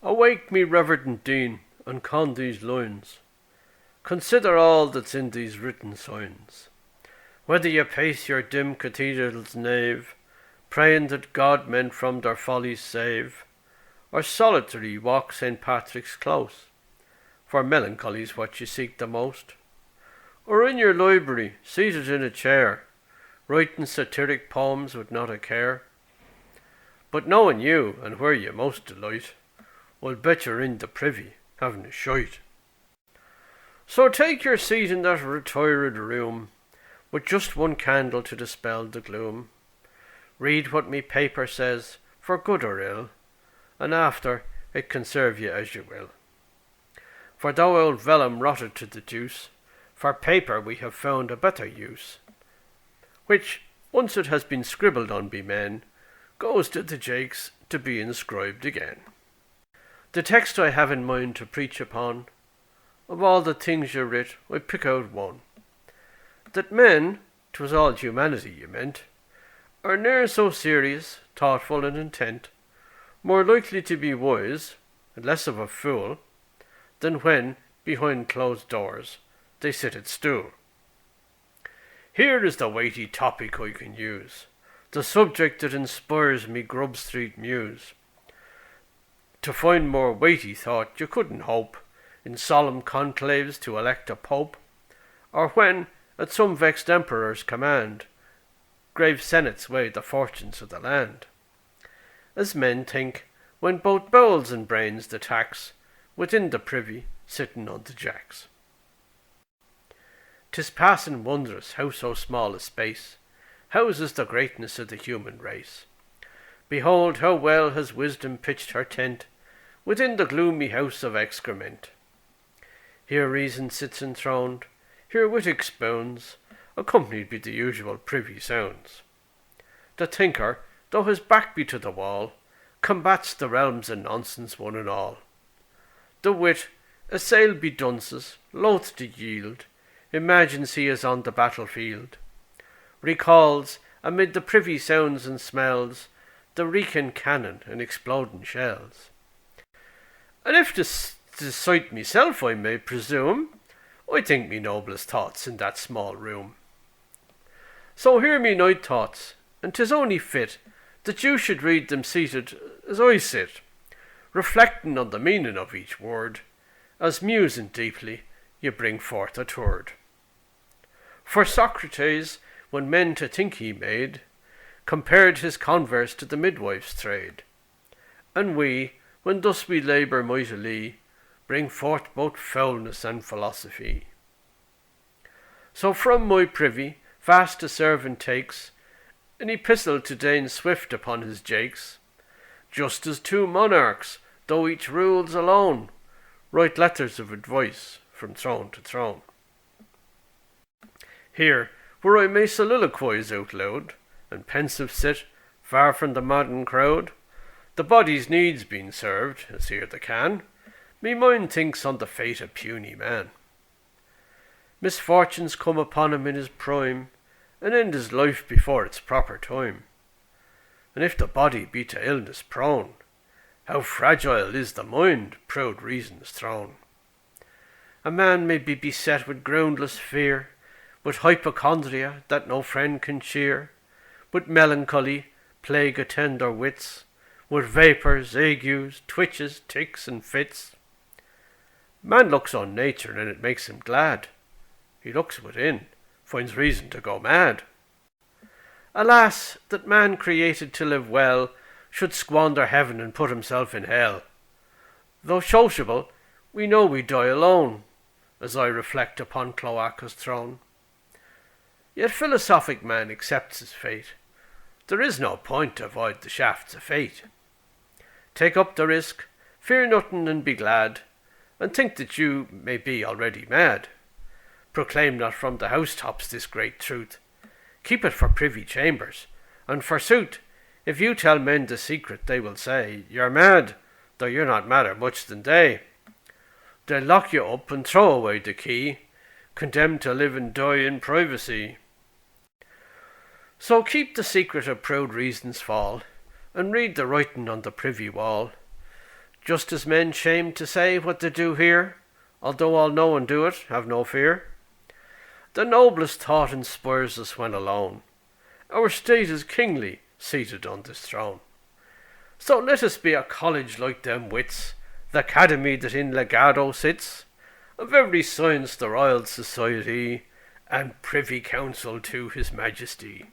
Awake me, reverend Dean, and con these lines. Consider all that's in these written signs. Whether you pace your dim cathedral's nave, praying that God men from their follies save, or solitary walk St. Patrick's Close, for melancholy's what you seek the most, or in your library, seated in a chair, writing satiric poems with not a care, but knowing you and where you most delight, I'll bet you're in the Privy, having a shite. So take your seat in that retired room, with just one candle to dispel the gloom. Read what me paper says, for good or ill, and after it can serve you as you will. For though old vellum rotted to the deuce, for paper we have found a better use, which, once it has been scribbled on by men, goes to the jakes to be inscribed again. The text I have in mind to preach upon, of all the things you writ, I pick out one. That men, 'twas all humanity you meant, are ne'er so serious, thoughtful, and intent, more likely to be wise, and less of a fool, than when, behind closed doors, they sit at stool. Here is the weighty topic I can use, the subject that inspires me Grub Street muse. To find more weighty thought you couldn't hope in solemn conclaves to elect a pope, or when, at some vexed emperor's command, grave senates weigh the fortunes of the land. As men think, when both bowels and brains the tax, within the privy, sitting on the jacks. 'Tis passing wondrous how so small a space houses the greatness of the human race. Behold how well has wisdom pitched her tent within the gloomy house of excrement. Here reason sits enthroned, here wit expounds, accompanied by the usual privy sounds. The thinker, though his back be to the wall, combats the realms of nonsense one and all. The wit, assailed by dunces, loath to yield, imagines he is on the battlefield, recalls, amid the privy sounds and smells, the reeking cannon and exploding shells. And if to cite myself I may presume, I think me noblest thoughts in that small room. So hear me night thoughts, and 'tis only fit that you should read them seated as I sit, reflecting on the meaning of each word, as musing deeply you bring forth a third. For Socrates, when men to think he made, compared his converse to the midwife's trade, and we, when thus we labour mightily, bring forth both foulness and philosophy. So from my privy fast a servant takes an epistle to deign swift upon his jakes, just as two monarchs, though each rules alone, write letters of advice from throne to throne. Here, where I may soliloquize out loud, and pensive sit, far from the modern crowd, the body's needs being served, as here they can, me mind thinks on the fate of puny man. Misfortunes come upon him in his prime, and end his life before its proper time. And if the body be to illness prone, how fragile is the mind, proud reason's throne. A man may be beset with groundless fear, with hypochondria that no friend can cheer, with melancholy, plague attend our wits, with vapours, agues, twitches, ticks, and fits. Man looks on nature and it makes him glad. He looks within, finds reason to go mad. Alas, that man created to live well should squander heaven and put himself in hell. Though sociable, we know we die alone, as I reflect upon Cloacca's throne. Yet philosophic man accepts his fate. There is no point to avoid the shafts of fate. Take up the risk, fear nothing and be glad, and think that you may be already mad. Proclaim not from the housetops this great truth. Keep it for privy chambers, and forsooth, if you tell men the secret, they will say, you're mad, though you're not madder much than they. They'll lock you up and throw away the key, condemned to live and die in privacy. So keep the secret of proud reason's fall, and read the writing on the privy wall. just as men shame to say what they do here, although all know and do it, have no fear. The noblest thought inspires us when alone. Our state is kingly, seated on this throne. So let us be a college like them wits, the academy that in Legado sits, of every science the Royal Society, and Privy Council to His Majesty.